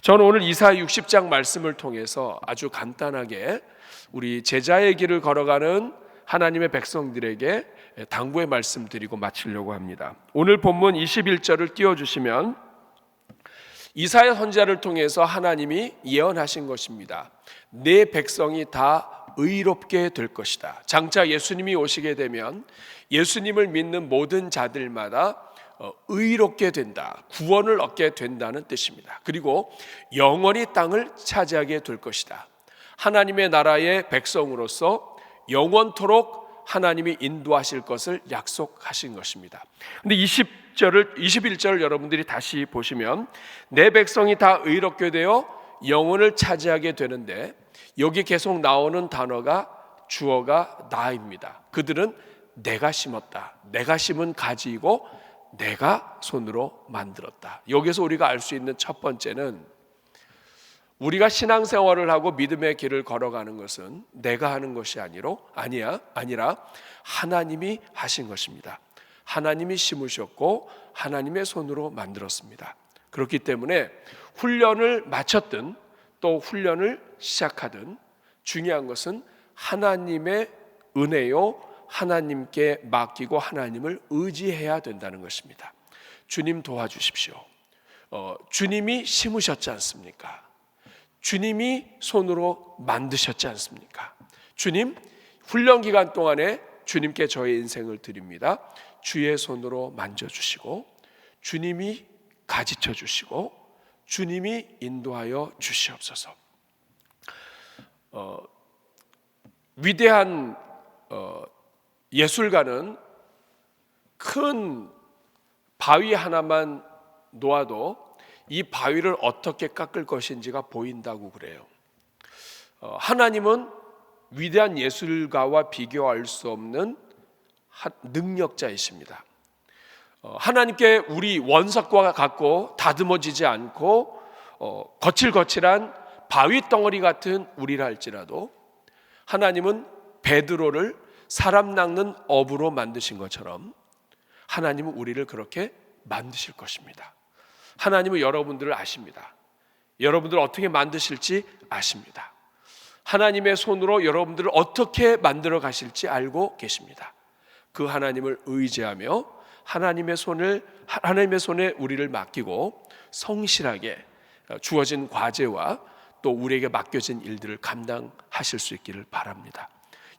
저는 오늘 이사야 60장 말씀을 통해서 아주 간단하게 우리 제자의 길을 걸어가는 하나님의 백성들에게 당부의 말씀 드리고 마치려고 합니다. 오늘 본문 21절을 띄워주시면 이사야 선지자를 통해서 하나님이 예언하신 것입니다. 내 백성이 다 의롭게 될 것이다. 장차 예수님이 오시게 되면 예수님을 믿는 모든 자들마다 의롭게 된다, 구원을 얻게 된다는 뜻입니다. 그리고 영원히 땅을 차지하게 될 것이다. 하나님의 나라의 백성으로서 영원토록 하나님이 인도하실 것을 약속하신 것입니다. 근데 21절을 여러분들이 다시 보시면 내 백성이 다 의롭게 되어 영혼을 차지하게 되는데, 여기 계속 나오는 단어가 주어가 나입니다. 그들은 내가 심었다, 내가 심은 가지이고 내가 손으로 만들었다. 여기서 우리가 알 수 있는 첫 번째는, 우리가 신앙생활을 하고 믿음의 길을 걸어가는 것은 내가 하는 것이 아니라 하나님이 하신 것입니다. 하나님이 심으셨고 하나님의 손으로 만들었습니다. 그렇기 때문에 훈련을 마쳤든 또 훈련을 시작하든 중요한 것은 하나님의 은혜요, 하나님께 맡기고 하나님을 의지해야 된다는 것입니다. 주님 도와주십시오. 주님이 심으셨지 않습니까? 주님이 손으로 만드셨지 않습니까? 주님, 훈련 기간 동안에 주님께 저의 인생을 드립니다. 주의 손으로 만져주시고 주님이 가지쳐 주시고 주님이 인도하여 주시옵소서. 위대한 예술가는 큰 바위 하나만 놓아도 이 바위를 어떻게 깎을 것인지가 보인다고 그래요. 하나님은 위대한 예술가와 비교할 수 없는 능력자이십니다. 하나님께 우리 원석과 같고 다듬어지지 않고 거칠거칠한 바위 덩어리 같은 우리라 할지라도 하나님은 베드로를 사람 낚는 어부로 만드신 것처럼 하나님은 우리를 그렇게 만드실 것입니다. 하나님은 여러분들을 아십니다. 여러분들을 어떻게 만드실지 아십니다. 하나님의 손으로 여러분들을 어떻게 만들어 가실지 알고 계십니다. 그 하나님을 의지하며 하나님의 손에 우리를 맡기고 성실하게 주어진 과제와 또 우리에게 맡겨진 일들을 감당하실 수 있기를 바랍니다.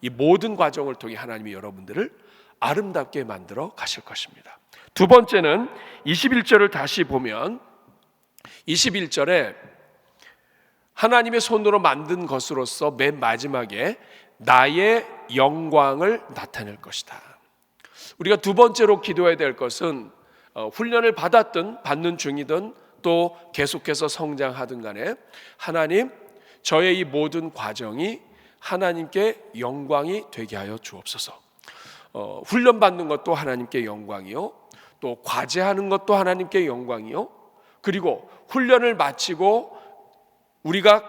이 모든 과정을 통해 하나님이 여러분들을 아름답게 만들어 가실 것입니다. 두 번째는 21절을 다시 보면 21절에 하나님의 손으로 만든 것으로서 맨 마지막에 나의 영광을 나타낼 것이다. 우리가 두 번째로 기도해야 될 것은 훈련을 받았든 받는 중이든 또 계속해서 성장하든 간에 하나님, 저의 이 모든 과정이 하나님께 영광이 되게 하여 주옵소서. 훈련 받는 것도 하나님께 영광이요, 또 과제하는 것도 하나님께 영광이요, 그리고 훈련을 마치고 우리가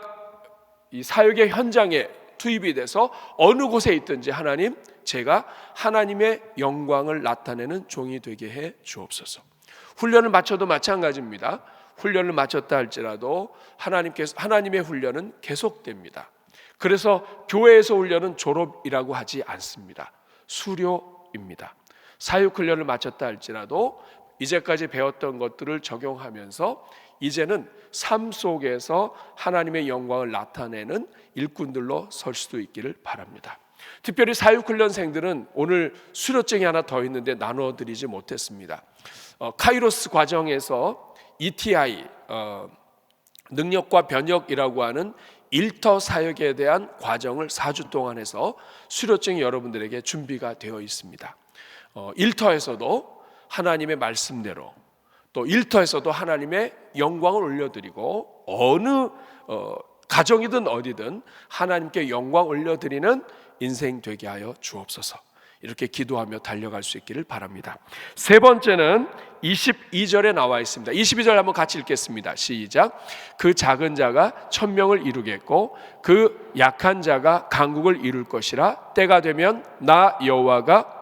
이 사역의 현장에 투입이 돼서 어느 곳에 있든지 하나님, 제가 하나님의 영광을 나타내는 종이 되게 해 주옵소서. 훈련을 마쳐도 마찬가지입니다. 훈련을 마쳤다 할지라도 하나님의 훈련은 계속됩니다. 그래서 교회에서 훈련은 졸업이라고 하지 않습니다. 수료입니다. 사육훈련을 마쳤다 할지라도 이제까지 배웠던 것들을 적용하면서 이제는 삶 속에서 하나님의 영광을 나타내는 일꾼들로 설 수도 있기를 바랍니다. 특별히 사육훈련생들은 오늘 수료증이 하나 더 있는데 나눠드리지 못했습니다. 카이로스 과정에서 ETI, 능력과 변혁이라고 하는 일터 사역에 대한 과정을 4주 동안 해서 수료증이 여러분들에게 준비가 되어 있습니다. 일터에서도 하나님의 말씀대로, 또 일터에서도 하나님의 영광을 올려드리고 어느 가정이든 어디든 하나님께 영광 올려드리는 인생 되게 하여 주옵소서. 이렇게 기도하며 달려갈 수 있기를 바랍니다. 세 번째는 22절에 나와 있습니다. 22절 한번 같이 읽겠습니다. 시작. 그 작은 자가 천명을 이루겠고 그 약한 자가 강국을 이룰 것이라. 때가 되면 나 여호와가.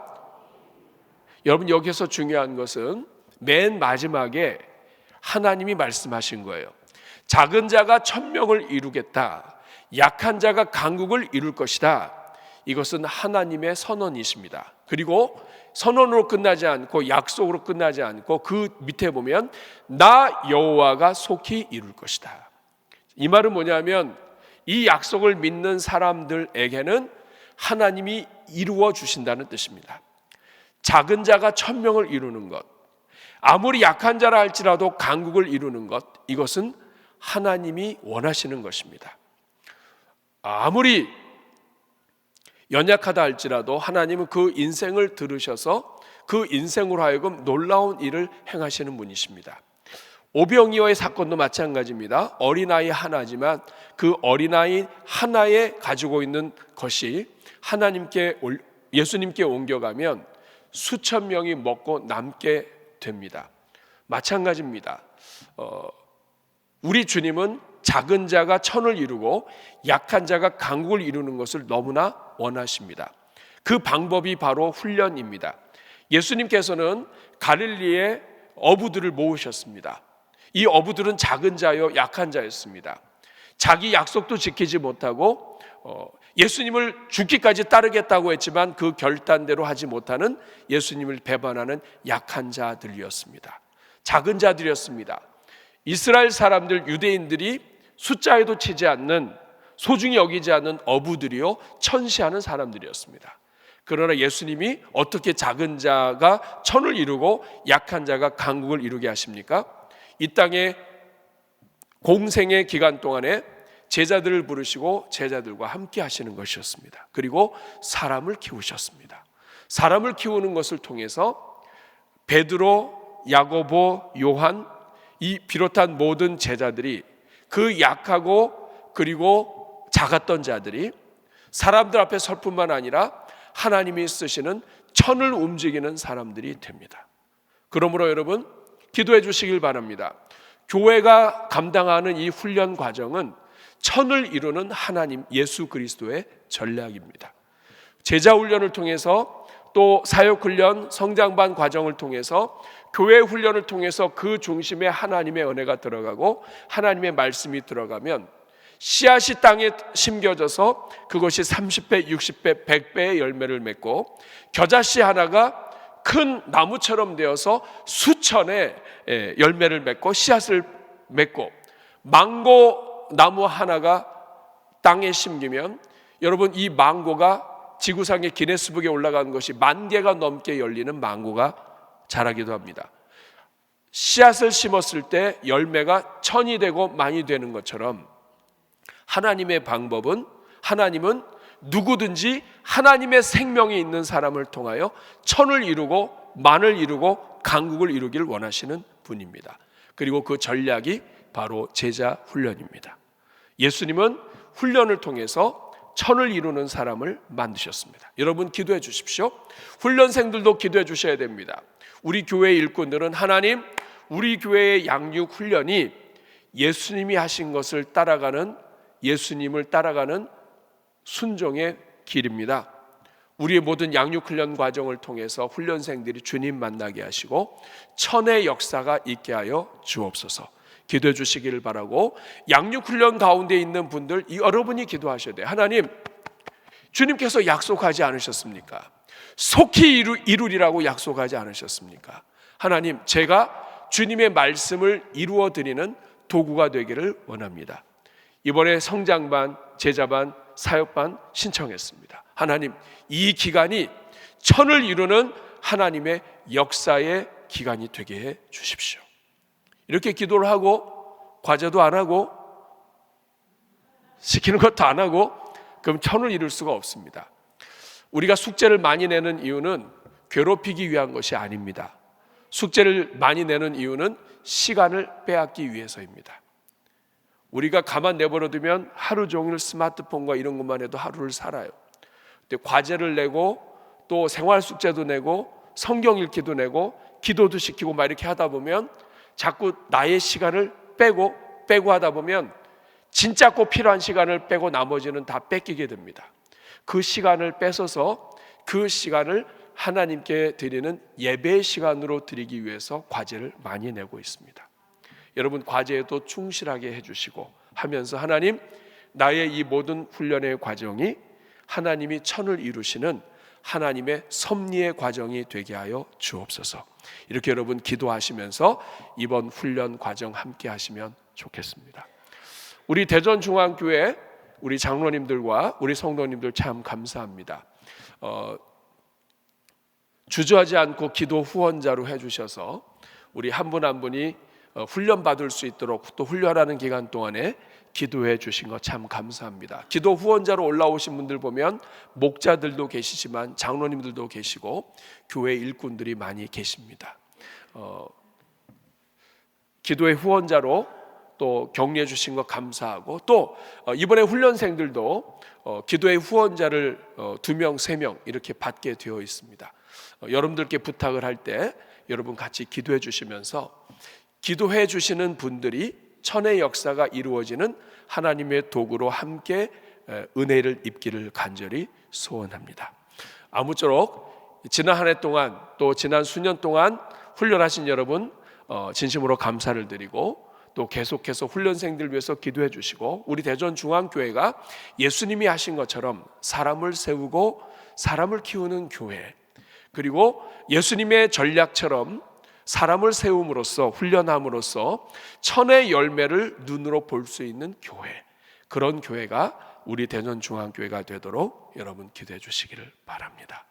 여러분, 여기서 중요한 것은 맨 마지막에 하나님이 말씀하신 거예요. 작은 자가 천명을 이루겠다. 약한 자가 강국을 이룰 것이다. 이것은 하나님의 선언이십니다. 그리고 선언으로 끝나지 않고 약속으로 끝나지 않고 그 밑에 보면 나 여호와가 속히 이룰 것이다. 이 말은 뭐냐면 이 약속을 믿는 사람들에게는 하나님이 이루어 주신다는 뜻입니다. 작은 자가 천명을 이루는 것, 아무리 약한 자라 할지라도 강국을 이루는 것, 이것은 하나님이 원하시는 것입니다. 아무리 연약하다 할지라도 하나님은 그 인생을 들으셔서 그 인생으로 하여금 놀라운 일을 행하시는 분이십니다. 오병이어의 사건도 마찬가지입니다. 어린아이 하나지만 그 어린아이 하나에 가지고 있는 것이 예수님께 옮겨가면 수천 명이 먹고 남게 됩니다. 마찬가지입니다. 우리 주님은 작은 자가 천을 이루고 약한 자가 강국을 이루는 것을 너무나 원하십니다. 그 방법이 바로 훈련입니다. 예수님께서는 갈릴리에 어부들을 모으셨습니다. 이 어부들은 작은 자요 약한 자였습니다. 자기 약속도 지키지 못하고 예수님을 죽기까지 따르겠다고 했지만 그 결단대로 하지 못하는 예수님을 배반하는 약한 자들이었습니다. 작은 자들이었습니다. 이스라엘 사람들, 유대인들이 숫자에도 치지 않는, 소중히 여기지 않는 어부들이요 천시하는 사람들이었습니다. 그러나 예수님이 어떻게 작은 자가 천을 이루고 약한 자가 강국을 이루게 하십니까? 이 땅의 공생의 기간 동안에 제자들을 부르시고 제자들과 함께 하시는 것이었습니다. 그리고 사람을 키우셨습니다. 사람을 키우는 것을 통해서 베드로, 야고보, 요한 이 비롯한 모든 제자들이 그 약하고 그리고 작았던 자들이 사람들 앞에 설 뿐만 아니라 하나님이 쓰시는 천을 움직이는 사람들이 됩니다. 그러므로 여러분 기도해 주시길 바랍니다. 교회가 감당하는 이 훈련 과정은 천을 이루는 하나님 예수 그리스도의 전략입니다. 제자 훈련을 통해서 또 사역 훈련, 성장반 과정을 통해서 교회 훈련을 통해서 그 중심에 하나님의 은혜가 들어가고 하나님의 말씀이 들어가면 씨앗이 땅에 심겨져서 그것이 30배, 60배, 100배의 열매를 맺고 겨자씨 하나가 큰 나무처럼 되어서 수천의 열매를 맺고 씨앗을 맺고 망고 나무 하나가 땅에 심기면 여러분 이 망고가 지구상의 기네스북에 올라가는 것이 10,000개가 넘게 열리는 망고가 자라기도 합니다. 씨앗을 심었을 때 열매가 1000이 되고 만이 되는 것처럼 하나님의 방법은 하나님은 누구든지 하나님의 생명이 있는 사람을 통하여 천을 이루고 만을 이루고 강국을 이루길 원하시는 분입니다. 그리고 그 전략이 바로 제자 훈련입니다. 예수님은 훈련을 통해서 천을 이루는 사람을 만드셨습니다. 여러분 기도해 주십시오. 훈련생들도 기도해 주셔야 됩니다. 우리 교회 일꾼들은 하나님, 우리 교회의 양육 훈련이 예수님이 하신 것을 따라가는, 예수님을 따라가는 순종의 길입니다. 우리의 모든 양육 훈련 과정을 통해서 훈련생들이 주님 만나게 하시고 천의 역사가 있게 하여 주옵소서. 기도해 주시기를 바라고, 양육 훈련 가운데 있는 분들 여러분이 기도하셔야 돼요. 하나님, 주님께서 약속하지 않으셨습니까? 속히 이루리라고 약속하지 않으셨습니까? 하나님, 제가 주님의 말씀을 이루어 드리는 도구가 되기를 원합니다. 이번에 성장반, 제자반, 사역반 신청했습니다. 하나님, 이 기간이 천을 이루는 하나님의 역사의 기간이 되게 해 주십시오. 이렇게 기도를 하고 과제도 안 하고 시키는 것도 안 하고 그럼 천을 이룰 수가 없습니다. 우리가 숙제를 많이 내는 이유는 괴롭히기 위한 것이 아닙니다. 숙제를 많이 내는 이유는 시간을 빼앗기 위해서입니다. 우리가 가만 내버려두면 하루 종일 스마트폰과 이런 것만 해도 하루를 살아요. 근데 과제를 내고 또 생활 숙제도 내고 성경 읽기도 내고 기도도 시키고 막 이렇게 하다 보면 자꾸 나의 시간을 빼고 하다 보면 진짜 꼭 필요한 시간을 빼고 나머지는 다 뺏기게 됩니다. 그 시간을 뺏어서 그 시간을 하나님께 드리는 예배의 시간으로 드리기 위해서 과제를 많이 내고 있습니다. 여러분 과제에도 충실하게 해주시고 하면서 하나님, 나의 이 모든 훈련의 과정이 하나님이 천을 이루시는 하나님의 섭리의 과정이 되게 하여 주옵소서. 이렇게 여러분 기도하시면서 이번 훈련 과정 함께 하시면 좋겠습니다. 우리 대전중앙교회 우리 장로님들과 우리 성도님들 참 감사합니다. 주저하지 않고 기도 후원자로 해주셔서 우리 한 분 한 분이 훈련 받을 수 있도록 또 훈련하는 기간 동안에 기도해 주신 것 참 감사합니다. 기도 후원자로 올라오신 분들 보면 목자들도 계시지만 장로님들도 계시고 교회 일꾼들이 많이 계십니다. 기도의 후원자로 또 격려해 주신 것 감사하고, 또 이번에 훈련생들도 기도의 후원자를 2명, 3명 이렇게 받게 되어 있습니다. 여러분들께 부탁을 할 때 여러분 같이 기도해 주시면서 기도해 주시는 분들이 천의 역사가 이루어지는 하나님의 도구로 함께 은혜를 입기를 간절히 소원합니다. 아무쪼록 지난 한 해 동안 또 지난 수년 동안 훈련하신 여러분 진심으로 감사를 드리고, 또 계속해서 훈련생들 위해서 기도해 주시고, 우리 대전중앙교회가 예수님이 하신 것처럼 사람을 세우고 사람을 키우는 교회, 그리고 예수님의 전략처럼 사람을 세움으로써 훈련함으로써 천의 열매를 눈으로 볼 수 있는 교회, 그런 교회가 우리 대전중앙교회가 되도록 여러분 기도해 주시기를 바랍니다.